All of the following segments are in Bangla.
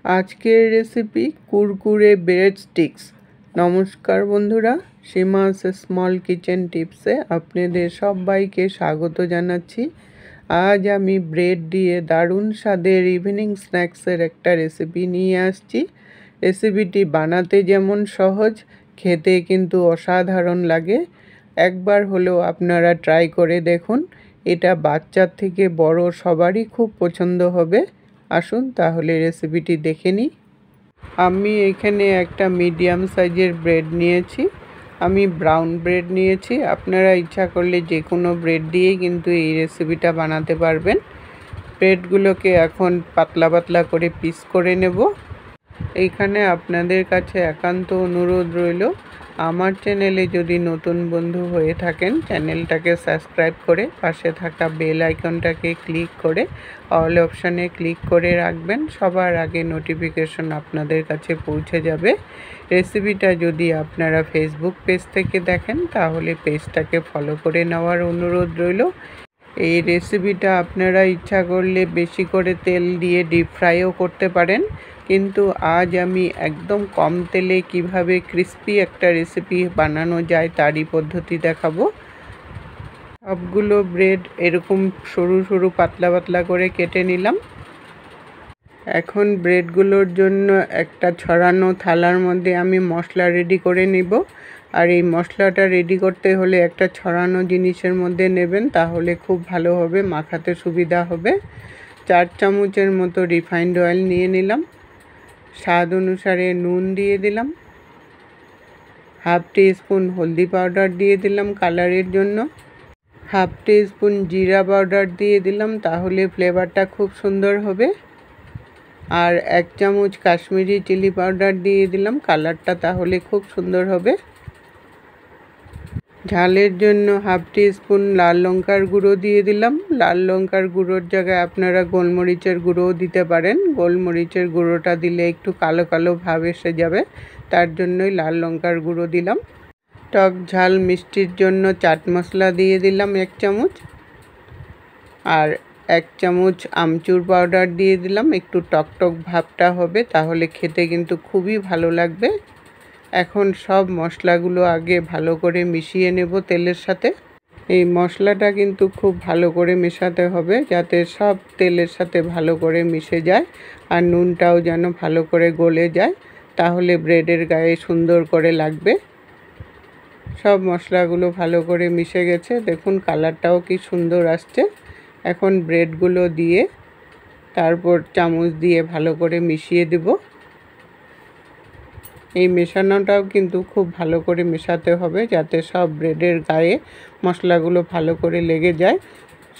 আজকের রেসিপি কুরকুরে ব্রেড স্টিক্স। নমস্কার বন্ধুরা, সীমাস স্মল কিচেন টিপসে আপনাদের সবাইকে স্বাগত জানাচ্ছি। আজ আমি ব্রেড দিয়ে দারুণ স্বাদের ইভিনিং স্ন্যাক্সের একটা রেসিপি নিয়ে আসছি। রেসিপিটি বানাতে যেমন সহজ, খেতে কিন্তু অসাধারণ লাগে। একবার হলেও আপনারা ট্রাই করে দেখুন। এটা বাচ্চার থেকে বড় সবারই খুব পছন্দ হবে। আসুন তাহলে রেসিপিটি দেখে নিই। আমি এখানে একটা মিডিয়াম সাইজের ব্রেড নিয়েছি। আমি ব্রাউন ব্রেড নিয়েছি। আপনারা ইচ্ছা করলে যে কোনো ব্রেড দিয়েই কিন্তু এই রেসিপিটা বানাতে পারবেন। ব্রেডগুলোকে এখন পাতলা পাতলা করে পিস করে নেব। এইখানে আপনাদের কাছে একান্ত অনুরোধ রইল, আমার চ্যানেলে যদি নতুন বন্ধু হয়ে থাকেন চ্যানেলটাকে সাবস্ক্রাইব করে পাশে থাকা বেল আইকনটাকে ক্লিক করে অল অপশানে ক্লিক করে রাখবেন। সবার আগে নোটিফিকেশন আপনাদের কাছে পৌঁছে যাবে। রেসিপিটা যদি আপনারা ফেসবুক পেজ থেকে দেখেন তাহলে পেজটাকে ফলো করে নেওয়ার অনুরোধ রইল। এই রেসিপিটা আপনারা ইচ্ছা করলে বেশি করে তেল দিয়ে ডিপ ফ্রাইও করতে পারেন, কিন্তু আজ আমি একদম কম তেলে কিভাবে ক্রিস্পি একটা রেসিপি বানানো যায় তারই পদ্ধতি দেখাবো। সবগুলো ব্রেড এরকম সরু সরু পাতলা পাতলা করে কেটে নিলাম। এখন ব্রেডগুলোর জন্য একটা ছড়ানো থালার মধ্যে আমি মশলা রেডি করে নিব। আর এই মশলাটা রেডি করতে হলে একটা ছড়ানো জিনিসের মধ্যে নেবেন, তাহলে খুব ভালো হবে, মাখাতে সুবিধা হবে। 4 চামচের মতো রিফাইন্ড অয়েল নিয়ে নিলাম। স্বাদ অনুসারে নুন দিয়ে দিলাম। হাফ টিস্পুন হলদি পাউডার দিয়ে দিলাম কালারের জন্য। হাফ টিস্পুন জিরা পাউডার দিয়ে দিলাম, তাহলে ফ্লেভারটা খুব সুন্দর হবে। আর 1 চামচ কাশ্মীরি চিলি পাউডার দিয়ে দিলাম, কালারটা তাহলে খুব সুন্দর হবে। ঝালের জন্য হাফ টিস্পুন লাল লঙ্কার গুঁড়ো দিয়ে দিলাম। লাল লঙ্কার গুঁড়োর জায়গায় আপনারা গোলমরিচের গুঁড়োও দিতে পারেন। গোলমরিচের গুঁড়োটা দিলে একটু কালো কালো ভাব এসে যাবে, তার জন্যই লাল লঙ্কার গুঁড়ো দিলাম। টক ঝাল মিষ্টির জন্য চাট মশলা দিয়ে দিলাম 1 চামচ। আর 1 চামচ আমচুর পাউডার দিয়ে দিলাম। একটু টকটক ভাবটা হবে, তাহলে খেতে কিন্তু খুবই ভালো লাগবে। এখন সব মশলাগুলো আগে ভালো করে মিশিয়ে নেব তেলের সাথে। এই মশলাটা কিন্তু খুব ভালো করে মেশাতে হবে, যাতে সব তেলের সাথে ভালো করে মিশে যায়। আর নুনটাও যেন ভালো করে গলে যায়, তাহলে ব্রেডের গায়ে সুন্দর করে লাগবে। সব মশলাগুলো ভালো করে মিশে গেছে, দেখুন কালারটাও কি সুন্দর আসছে। এখন ব্রেডগুলো দিয়ে তারপর চামচ দিয়ে ভালো করে মিশিয়ে দেব। এই মেশানোটাও কিন্তু খুব ভালো করে মেশাতে হবে, যাতে সব ব্রেডের গায়ে মশলাগুলো ভালো করে লেগে যায়।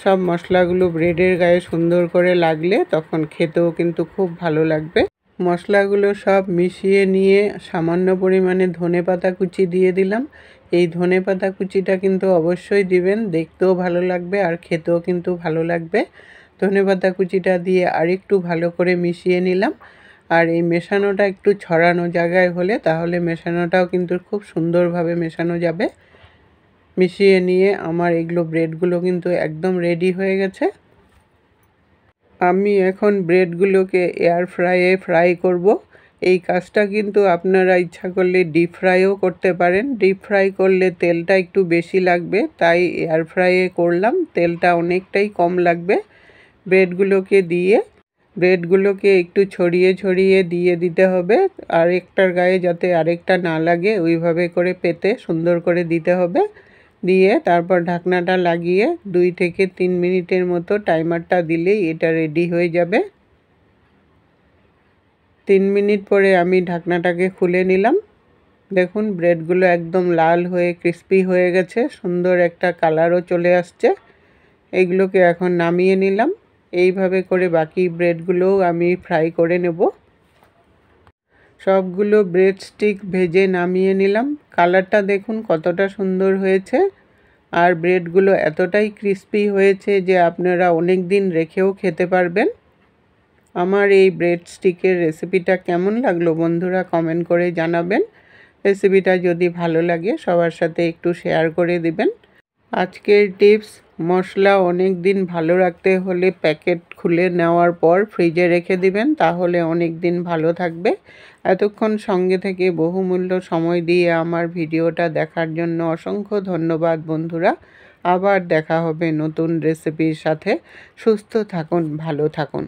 সব মশলাগুলো ব্রেডের গায়ে সুন্দর করে লাগলে তখন খেতেও কিন্তু খুব ভালো লাগবে। মশলাগুলো সব মিশিয়ে নিয়ে সামান্য পরিমাণে ধনেপাতা কুচি দিয়ে দিলাম। এই ধনেপাতা কুচিটা কিন্তু অবশ্যই দিবেন, দেখতেও ভালো লাগবে আর খেতেও কিন্তু ভালো লাগবে। ধনেপাতা কুচিটা দিয়ে আরেকটু ভালো করে মিশিয়ে নিলাম। আর এই মেশানোটা একটু ছড়ানো জায়গায় হলে তাহলে মেশানোটাও কিন্তু খুব সুন্দরভাবে মেশানো যাবে। মিশিয়ে নিয়ে আমার এগুলো ব্রেডগুলো কিন্তু একদম রেডি হয়ে গেছে। আমি এখন ব্রেডগুলোকে এয়ার ফ্রাইয়ে ফ্রাই করব। এই কাজটা কিন্তু আপনারা ইচ্ছা করলে ডিপ ফ্রাইও করতে পারেন। ডিপ ফ্রাই করলে তেলটা একটু বেশি লাগবে, তাই এয়ার ফ্রাইয়ে করলাম, তেলটা অনেকটাই কম লাগবে। ব্রেডগুলোকে একটু ছড়িয়ে ছড়িয়ে দিয়ে দিতে হবে, আরেকটার গায়ে যাতে আরেকটা না লাগে ওইভাবে করে পেতে সুন্দর করে দিতে হবে। দিয়ে তারপর ঢাকনাটা লাগিয়ে 2 থেকে 3 মিনিটের মতো টাইমারটা দিলেই এটা রেডি হয়ে যাবে। 3 মিনিট পরে আমি ঢাকনাটাকে খুলে নিলাম। দেখুন ব্রেডগুলো একদম লাল হয়ে ক্রিস্পি হয়ে গেছে, সুন্দর একটা কালারও চলে আসছে। এগুলোকে এখন নামিয়ে নিলাম। এইভাবে করে বাকি ব্রেডগুলোও আমি ফ্রাই করে নেব। সবগুলো ব্রেড স্টিক ভেজে নামিয়ে নিলাম। কালারটা দেখুন কতটা সুন্দর হয়েছে। আর ব্রেডগুলো এতটাই ক্রিস্পি হয়েছে যে আপনারা অনেক দিন রেখেও খেতে পারবেন। আমার এই ব্রেড স্টিকের রেসিপিটা কেমন লাগলো বন্ধুরা কমেন্ট করে জানাবেন। রেসিপিটা যদি ভালো লাগে সবার সাথে একটু শেয়ার করে দিবেন। আজকের টিপস মশলা অনেক দিন ভালো রাখতে হলে প্যাকেট খুলে নেওয়ার পর ফ্রিজে রেখে দিবেন, তাহলে অনেক দিন ভালো থাকবে। এতক্ষণ সঙ্গে থেকে বহুমূল্য সময় দিয়ে আমার ভিডিওটা দেখার জন্য অসংখ্য ধন্যবাদ বন্ধুরা। আবার দেখা হবে নতুন রেসিপির সাথে। সুস্থ থাকুন, ভালো থাকুন।